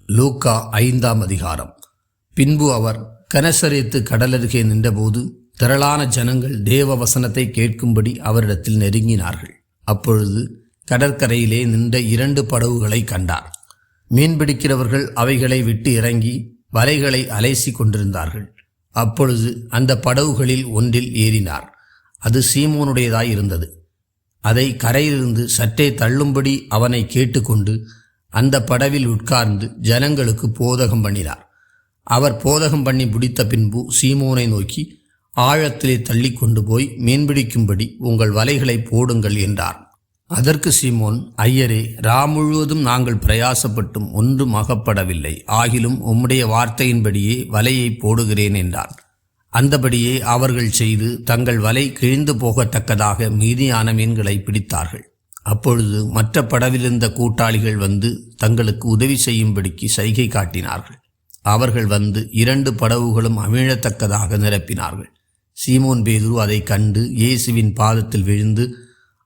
லூக்கா 5ஆம் அதிகாரம். பின்பு அவர் கனசரேத்து கடலருகே நின்றபோது திரளான ஜனங்கள் தேவ வசனத்தை கேட்கும்படி அவரிடத்தில் நெருங்கினார்கள். அப்பொழுது கடற்கரையிலே நின்ற 2 படகுகளை கண்டார். மீன்பிடிக்கிறவர்கள் அவைகளை விட்டு இறங்கி வலைகளை அலைசி கொண்டிருந்தார்கள். அப்பொழுது அந்த படகுகளில் ஒன்றில் ஏறினார். அது சீமோனுடையதாய் இருந்தது. அதை கரையிலிருந்து சற்றே தள்ளும்படி அவனை கேட்டுக்கொண்டு அந்த படவில் உட்கார்ந்து ஜனங்களுக்கு போதகம் பண்ணினார். அவர் போதகம் பண்ணி முடித்த பின்பு சீமோனை நோக்கி, ஆழத்திலே தள்ளி கொண்டு போய் மீன்பிடிக்கும்படி உங்கள் வலைகளை போடுங்கள் என்றார். அதற்கு சீமோன், ஐயரே, முழுவதும் நாங்கள் பிரயாசப்பட்டும் ஒன்றும் அகப்படவில்லை. ஆகிலும் உம்முடைய வார்த்தையின்படியே வலையை போடுகிறேன் என்றார். அந்தபடியே அவர்கள் செய்து தங்கள் வலை கிழிந்து போகத்தக்கதாக மீதியான மீன்களை பிடித்தார்கள். அப்பொழுது மற்ற படவிலிருந்த கூட்டாளிகள் வந்து தங்களுக்கு உதவி செய்யும்படிக்கு சைகை காட்டினார்கள். அவர்கள் வந்து 2 படகுகளும் அமிழத்தக்கதாக நிரப்பினார்கள். சீமோன் பேதுரு அதை கண்டு இயேசுவின் பாதத்தில் விழுந்து,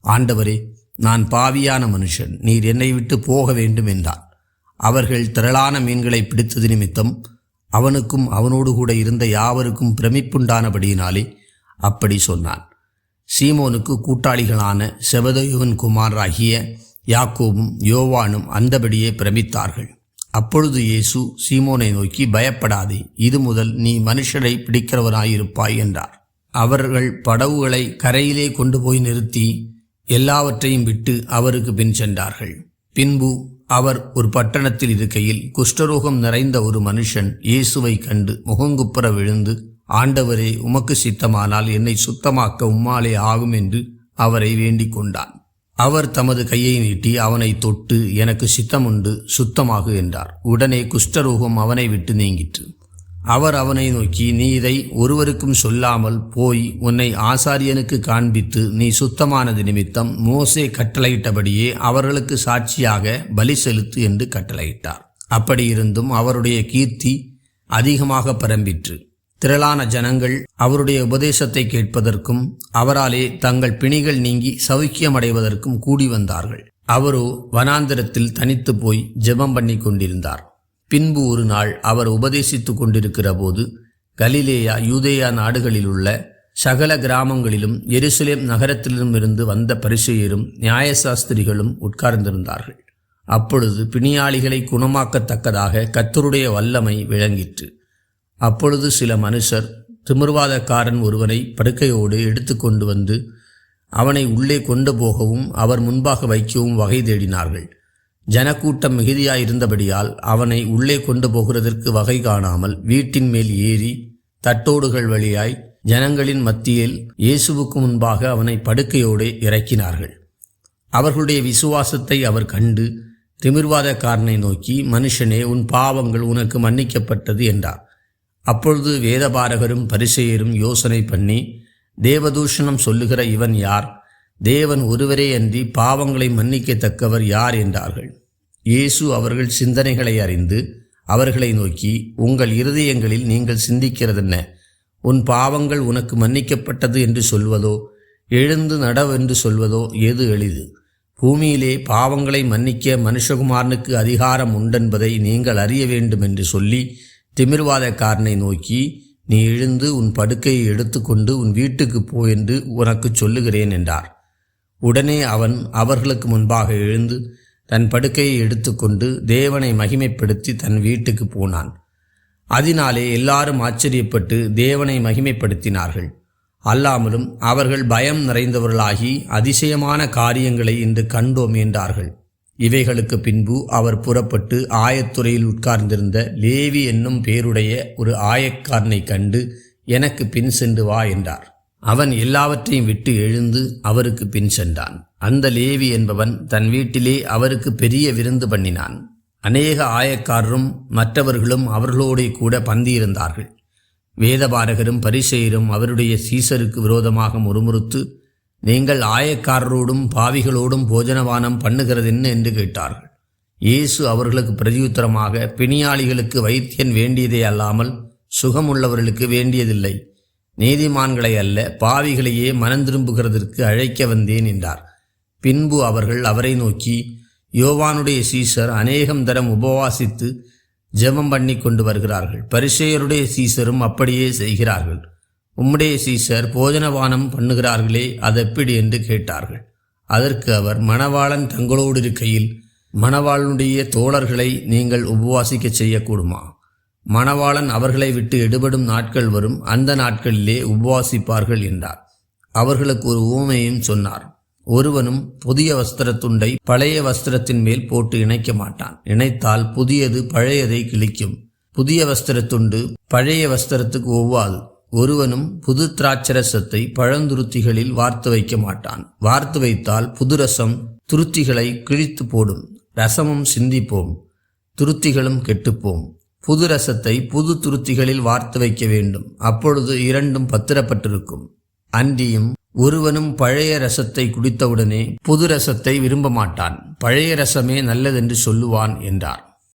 ஆண்டவரே, நான் பாவியான மனுஷன், நீர் என்னை விட்டு போக வேண்டும் என்றார். அவர்கள் திரளான மீன்களை பிடித்தது நிமித்தம் அவனுக்கும் அவனோடு கூட இருந்த யாவருக்கும் பிரமிப்புண்டானபடியினாலே அப்படி சொன்னான். சீமோனுக்கு கூட்டாளிகளான செபதேயுவின் குமாரராகிய யாக்கோபும் யோவானும் அந்தபடியே பிரமித்தார்கள். அப்பொழுது இயேசு சீமோனை நோக்கி, பயப்படாதே, இது முதல் நீ மனுஷரை பிடிக்கிறவனாயிருப்பாய் என்றார். அவர்கள் படகுகளை கரையிலே கொண்டு போய் நிறுத்தி எல்லாவற்றையும் விட்டு அவருக்கு பின் சென்றார்கள். பின்பு அவர் ஒரு பட்டணத்தில் இருக்கையில் குஷ்டரோகம் நிறைந்த ஒரு மனுஷன் இயேசுவை கண்டு முகங்குப்புற விழுந்து, ஆண்டவரே, உமக்கு சித்தமானால் என்னை சுத்தமாக்க உம்மாலே ஆகும் என்று அவரை வேண்டிக் கொண்டான். அவர் தமது கையை நீட்டி அவனை தொட்டு, எனக்கு சித்தமுண்டு, சுத்தமாகு என்றார். உடனே குஷ்டரோகம் அவனை விட்டு நீங்கிற்று. அவர் அவனை நோக்கி, நீ இதை ஒருவருக்கும் சொல்லாமல் போய் உன்னை ஆசாரியனுக்கு காண்பித்து நீ சுத்தமானது நிமித்தம் மோசே கட்டளையிட்டபடியே அவர்களுக்கு சாட்சியாக பலி செலுத்து என்று கட்டளையிட்டார். அப்படியிருந்தும் அவருடைய கீர்த்தி அதிகமாக பரம்பிற்று. திரளான ஜனங்கள் அவருடைய உபதேசத்தை கேட்பதற்கும் அவராலே தங்கள் பிணிகள் நீங்கி சௌக்கியமடைவதற்கும் கூடி வந்தார்கள். அவரோ வனாந்திரத்தில் தனித்து போய் ஜெபம் பண்ணி கொண்டிருந்தார். பின்பு ஒரு நாள் அவர் உபதேசித்து கொண்டிருக்கிற போது கலிலேயா யூதேயா நாடுகளில் உள்ள சகல கிராமங்களிலும் எருசலேம் நகரத்திலும் இருந்து வந்த பரிசேயரும் நியாயசாஸ்திரிகளும் உட்கார்ந்திருந்தார்கள். அப்பொழுது பிணியாளிகளை குணமாக்கத்தக்கதாக கர்த்தருடைய வல்லமை விளங்கிற்று. அப்பொழுது சில மனுஷர் திமிர்வாதக்காரன் ஒருவனை படுக்கையோடு எடுத்து கொண்டு வந்து அவனை உள்ளே கொண்டு போகவும் அவர் முன்பாக வைக்கவும் வகை தேடினார்கள். ஜனக்கூட்டம் மிகுதியாயிருந்தபடியால் அவனை உள்ளே கொண்டு போகிறதற்கு வகை காணாமல் வீட்டின் மேல் ஏறி தட்டோடுகள் வழியாய் ஜனங்களின் மத்தியில் இயேசுவுக்கு முன்பாக அவனை படுக்கையோடு இறக்கினார்கள். அவர்களுடைய விசுவாசத்தை அவர் கண்டு திமிர்வாதக்காரனை நோக்கி, மனுஷனே, உன் பாவங்கள் உனக்கு மன்னிக்கப்பட்டது என்றார். அப்பொழுது வேதபாரகரும் பரிசேயரும் யோசனை பண்ணி, தேவதூஷணம் சொல்லுகிற இவன் யார்? தேவன் ஒருவரே அன்றி பாவங்களை மன்னிக்கத்தக்கவர் யார் என்றார்கள். இயேசு அவர்கள் சிந்தனைகளை அறிந்து அவர்களை நோக்கி, உங்கள் இருதயங்களில் நீங்கள் சிந்திக்கிறதென்ன? உன் பாவங்கள் உனக்கு மன்னிக்கப்பட்டது என்று சொல்வதோ, எழுந்து நடவென்று சொல்வதோ எது எளிது? பூமியிலே பாவங்களை மன்னிக்க மனுஷகுமாரனுக்கு அதிகாரம் உண்டென்பதை நீங்கள் அறிய வேண்டும் என்று சொல்லி திமிர்வாதக்காரனை நோக்கி, நீ எழுந்து உன் படுக்கையை எடுத்துக்கொண்டு உன் வீட்டுக்கு போ என்று உனக்கு சொல்லுகிறேன் என்றார். உடனே அவன் அவர்களுக்கு முன்பாக எழுந்து தன் படுக்கையை எடுத்துக்கொண்டு தேவனை மகிமைப்படுத்தி தன் வீட்டுக்கு போனான். அதனாலே எல்லாரும் ஆச்சரியப்பட்டு தேவனை மகிமைப்படுத்தினார்கள். அல்லாமலும் அவர்கள் பயம் நிறைந்தவர்களாகி, அதிசயமான காரியங்களை இன்று கண்டோம் என்றார்கள். இவைகளுக்கு பின்பு அவர் புறப்பட்டு ஆயத்துறையில் உட்கார்ந்திருந்த லேவி என்னும் பேருடைய ஒரு ஆயக்காரனை கண்டு, எனக்கு பின் சென்று வா என்றார். அவன் எல்லாவற்றையும் விட்டு எழுந்து அவருக்கு பின் சென்றான். அந்த லேவி என்பவன் தன் வீட்டிலே அவருக்கு பெரிய விருந்து பண்ணினான். அநேக ஆயக்காரரும் மற்றவர்களும் அவர்களோடே கூட பந்தியிருந்தார்கள். வேதபாரகரும் பரிசேயரும் அவருடைய சீசருக்கு விரோதமாக முறுமுறுத்து, நீங்கள் ஆயக்காரரோடும் பாவிகளோடும் போஜனபானம் பண்ணுகிறதென்ன என்று கேட்டார்கள். இயேசு அவர்களுக்கு பிரதியுத்தரமாக, பிணியாளிகளுக்கு வைத்தியன் வேண்டியதே அல்லாமல் சுகமுள்ளவர்களுக்கு வேண்டியதில்லை. நீதிமான்களை அல்ல, பாவிகளையே மனந்திரும்புகிறதற்கு அழைக்க வந்தேன் என்றார். பின்பு அவர்கள் அவரை நோக்கி, யோவானுடைய சீசர் அநேகம் தரம் உபவாசித்து ஜெபம் பண்ணி கொண்டு வருகிறார்கள். பரிசேயருடைய சீசரும் அப்படியே செய்கிறார்கள். உம்முடைய சீசர் போஜனபானம் பண்ணுகிறார்களே, அதெப்படி என்று கேட்டார்கள். அதற்கு அவர், மணவாளன் தங்களோடு இருக்கையில் மணவாளனுடைய தோழர்களை நீங்கள் உபவாசிக்க செய்யக்கூடுமா? மணவாளன் அவர்களை விட்டு எடுபடும் நாட்கள் வரும், அந்த நாட்களிலே உபவாசிப்பார்கள் என்றார். அவர்களுக்கு ஒரு உவமையும் சொன்னார். ஒருவனும் புதிய வஸ்திரத்துண்டை பழைய வஸ்திரத்தின் மேல் போட்டு இணைக்க மாட்டான். இணைத்தால் புதியது பழையதை கிழிக்கும். புதிய வஸ்திரத்துண்டு பழைய வஸ்திரத்துக்கு ஒவ்வாது. ஒருவனும் புது திராட்சரசத்தை பழந்துருத்திகளில் வார்த்து வைக்க மாட்டான். வார்த்து வைத்தால் புது ரசம் துருத்திகளை கிழித்து போடும். ரசமும் சிந்திப்போம், துருத்திகளும் கெட்டுப்போம். புது ரசத்தை புது துருத்திகளில் வார்த்து வைக்க வேண்டும். அப்பொழுது இரண்டும் பத்திரப்பட்டிருக்கும். அன்றியும் ஒருவனும் பழைய ரசத்தை குடித்தவுடனே புது ரசத்தை விரும்ப மாட்டான். பழைய ரசமே நல்லதென்று சொல்லுவான் என்றார்.